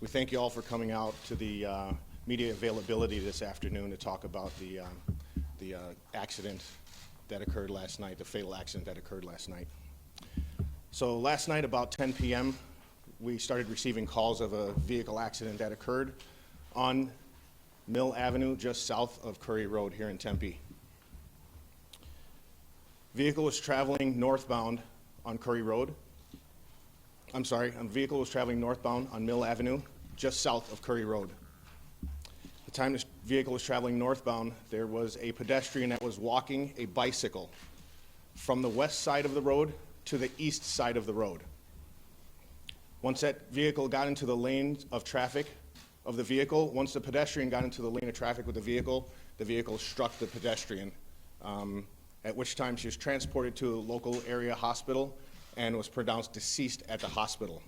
We thank you all for coming out to the media availability this afternoon to talk about the accident that occurred last night, the fatal accident that occurred last night. So last night about 10 p.m., we started receiving calls of a vehicle accident that occurred on Mill Avenue, just south of Curry Road here in Tempe. Vehicle was traveling northbound on Curry Road. Vehicle was traveling northbound on Mill Avenue, just south of Curry Road. The time this vehicle was traveling northbound, there was a pedestrian that was walking a bicycle from the west side of the road to the east side of the road. Once that vehicle got into the lane of traffic of the vehicle, once the pedestrian got into the lane of traffic with the vehicle struck the pedestrian, at which time she was transported to a local area hospital and was pronounced deceased at the hospital.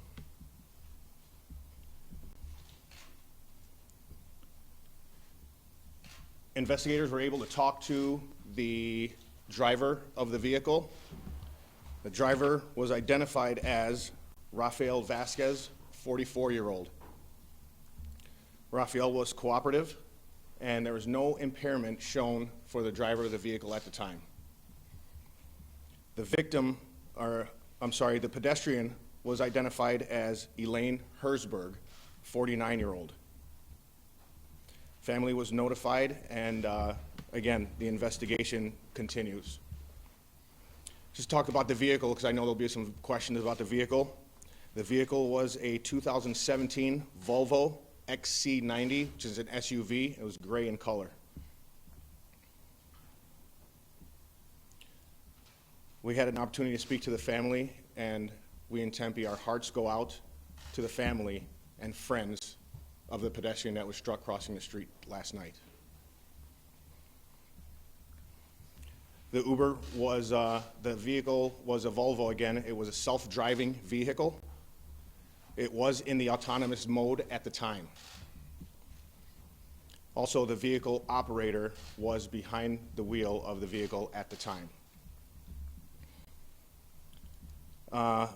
Investigators were able to talk to the driver of the vehicle. The driver was identified as Rafael Vasquez, 44-year-old. Rafael was cooperative, and there was no impairment shown for the driver of the vehicle at the time. The pedestrian was identified as Elaine Herzberg, 49-year-old. Family was notified, and again, the investigation continues. Just talk about the vehicle, because I know there'll be some questions about the vehicle. The vehicle was a 2017 Volvo XC90, which is an SUV. It was gray in color. We had an opportunity to speak to the family, and we in Tempe, our hearts go out to the family and friends of the pedestrian that was struck crossing the street last night. The vehicle was a Volvo again. It was a self-driving vehicle. It was in the autonomous mode at the time. Also, the vehicle operator was behind the wheel of the vehicle at the time.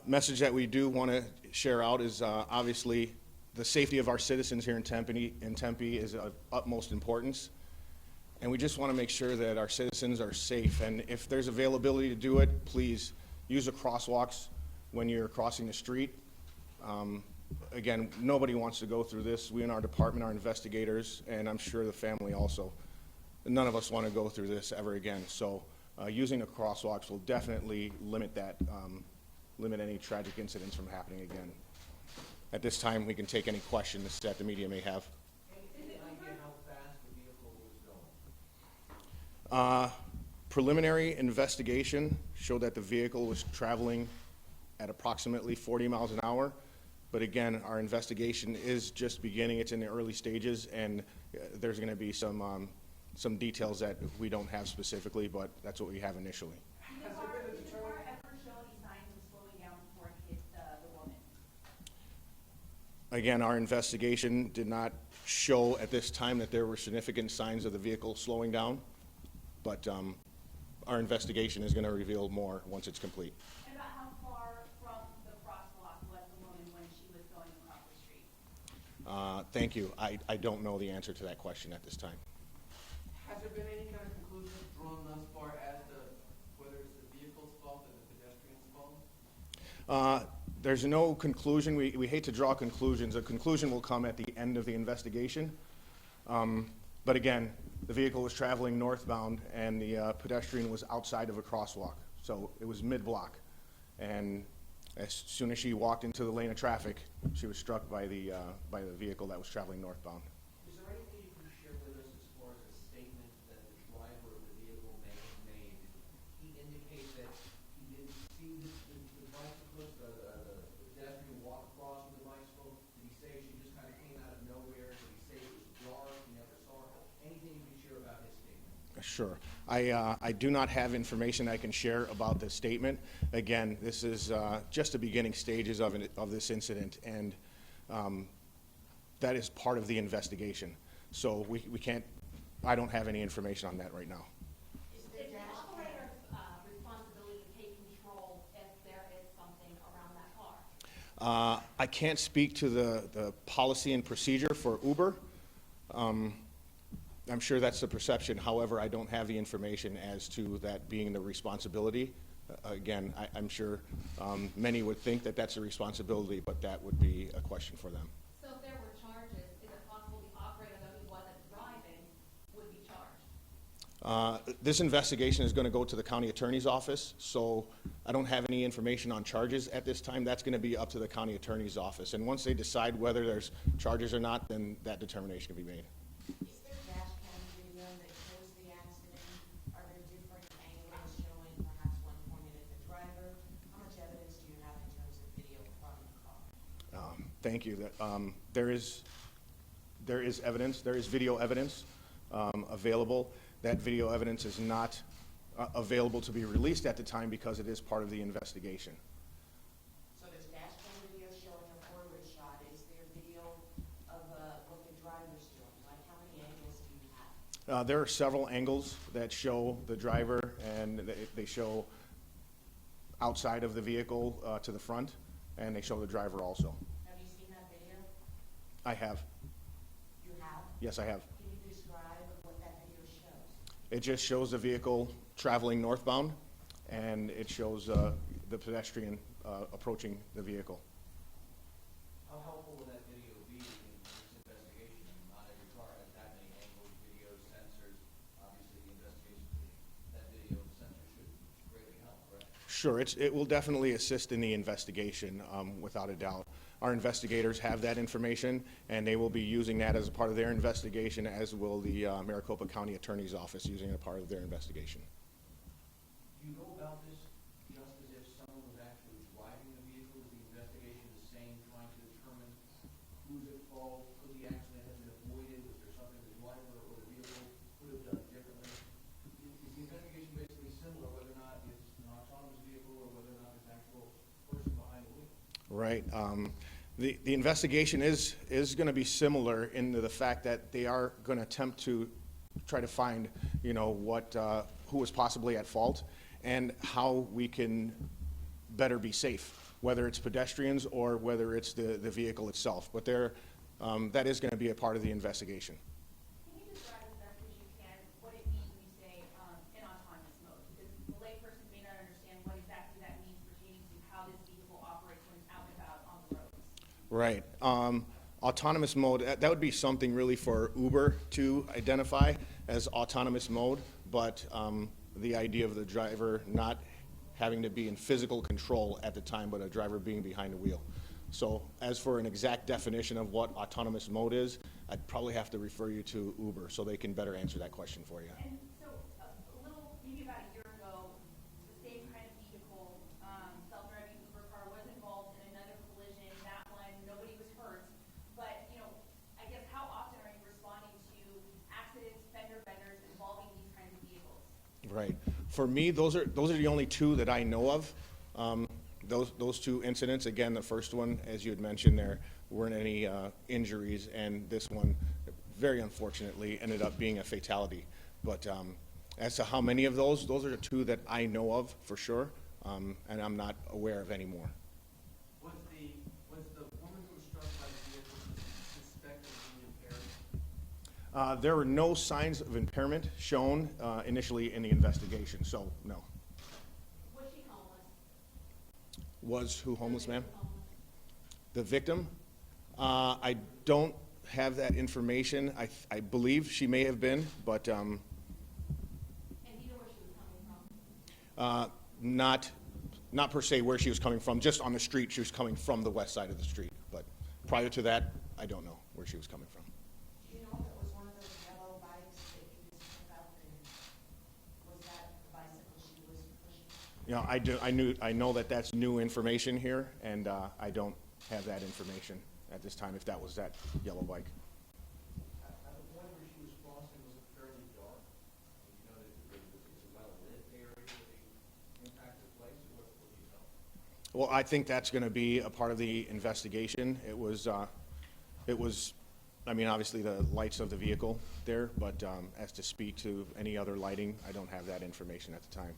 Message that we do want to share out is obviously the safety of our citizens here in Tempe is of utmost importance. And we just want to make sure that our citizens are safe. And if there's availability to do it, please use the crosswalks when you're crossing the street. Again, nobody wants to go through this. We in our department are investigators, and I'm sure the family also. None of us want to go through this ever again. So using the crosswalks will definitely limit any tragic incidents from happening again. At this time, we can take any questions that the media may have. Any idea how fast the vehicle was going? Preliminary investigation showed that the vehicle was traveling at approximately 40 miles an hour. But again, our investigation is just beginning. It's in the early stages, and there's going to be some details that we don't have specifically, but that's what we have initially. Did the car ever show any signs of slowing down before it hit the woman? Again, our investigation did not show at this time that there were significant signs of the vehicle slowing down, but our investigation is going to reveal more once it's complete. And about how far from the crosswalk was the woman when she was going across the street? Thank you. I don't know the answer to that question at this time. Has there been any kind of conclusion drawn thus far as to whether it's the vehicle's fault or the pedestrian's fault? There's no conclusion. We hate to draw conclusions. A conclusion will come at the end of the investigation. But again, the vehicle was traveling northbound, and the pedestrian was outside of a crosswalk. So it was mid-block. And as soon as she walked into the lane of traffic, she was struck by the vehicle that was traveling northbound. Is there anything you can share with us as far as a statement that the driver of the vehicle may have made? Did he indicate that he didn't see the bicyclist, the pedestrian walk across with the bicycle? Did he say she just kind of came out of nowhere? Did he say it was dark, he never saw her? Anything you can share about his statement? Sure. I do not have information I can share about the statement. Again, this is just the beginning stages of this incident, and that is part of the investigation. So we can't, I don't have any information on that right now. Is the operator's responsibility to take control if there is something around that I can't speak to the policy and procedure for Uber. I'm sure that's the perception. However, I don't have the information as to that being the responsibility. Again, I'm sure many would think that that's a responsibility, but that would be a question for them. So if there were charges, is it possible the operator, though he wasn't driving, would be charged? This investigation is going to go to the county attorney's office, so I don't have any information on charges at this time. That's going to be up to the county attorney's office. And once they decide whether there's charges or not, then that determination can be made. Is there dash cam video that shows the accident? Are there different angles showing perhaps one pointed at the driver? How much evidence do you have in terms of video from the car? Thank you. There is evidence, there is video evidence available. That video evidence is not available to be released at the time because it is part of the investigation. So there's dash cam video showing a forward shot. Is there video of what the driver's doing? Like how many angles do you have? There are several angles that show the driver, and they show outside of the vehicle to the front, and they show the driver also. Have you seen that video? I have. You have? Yes, I have. Can you describe what that video shows? It just shows the vehicle traveling northbound, and it shows the pedestrian approaching the vehicle. How helpful would that video be in this investigation? Not every car has that many angles, videos, sensors. Obviously, the investigation, that video and sensor should greatly help, right? Sure, it will definitely assist in the investigation, without a doubt. Our investigators have that information, and they will be using that as a part of their investigation, as will the Maricopa County Attorney's Office using it as part of their investigation. Do you know about this just as if someone was actually driving the vehicle? Is the investigation the same, trying to determine who's at fault? Could the accident have been avoided? Was there something the driver or the vehicle could have done differently? Is the investigation basically similar, whether or not it's an autonomous vehicle or whether or not it's an actual person behind the wheel? Right. The investigation is going to be similar in the fact that they are going to attempt to try to find, who was possibly at fault and how we can better be safe, whether it's pedestrians or whether it's the vehicle itself. But that is going to be a part of the investigation. Can you describe as best as you can what it means when you say in autonomous mode? Because the layperson may not understand what exactly that means pertaining to how this vehicle operates when it's out and about on the roads. Right. Autonomous mode, that would be something really for Uber to identify as autonomous mode, but the idea of the driver not having to be in physical control at the time, but a driver being behind the wheel. So as for an exact definition of what autonomous mode is, I'd probably have to refer you to Uber so they can better answer that question for you. And so maybe about a year ago, the same kind of vehicle, self-driving Uber car was involved in another collision. That one, nobody was hurt. But, I guess how often are you responding to accidents, fender benders involving these kinds of vehicles? Right. For me, those are the only two that I know of. Those two incidents, again, the first one, as you had mentioned, there weren't any injuries, and this one, very unfortunately, ended up being a fatality. But as to how many of those are the two that I know of for sure, and I'm not aware of any more. Was the woman who was struck by the vehicle suspected of being impaired? There were no signs of impairment shown initially in the investigation, so no. Was she homeless? Was who homeless, ma'am? Homeless. The victim? I don't have that information. I believe she may have been, but And do you know where she was coming from? not per se where she was coming from. Just on the street, she was coming from the west side of the street. But prior to that, I don't know where she was coming from. Do you know if it was one of those yellow bikes that you just took up, and was that the bicycle she was pushing? I know that that's new information here, and I don't have that information at this time, if that was that yellow bike. At the point where she was crossing, was it fairly dark? You know, that it's a well-lit area where the impact took place, or what do you know? Well, I think that's going to be a part of the investigation. It was, obviously the lights of the vehicle there, but as to speak to any other lighting, I don't have that information at the time.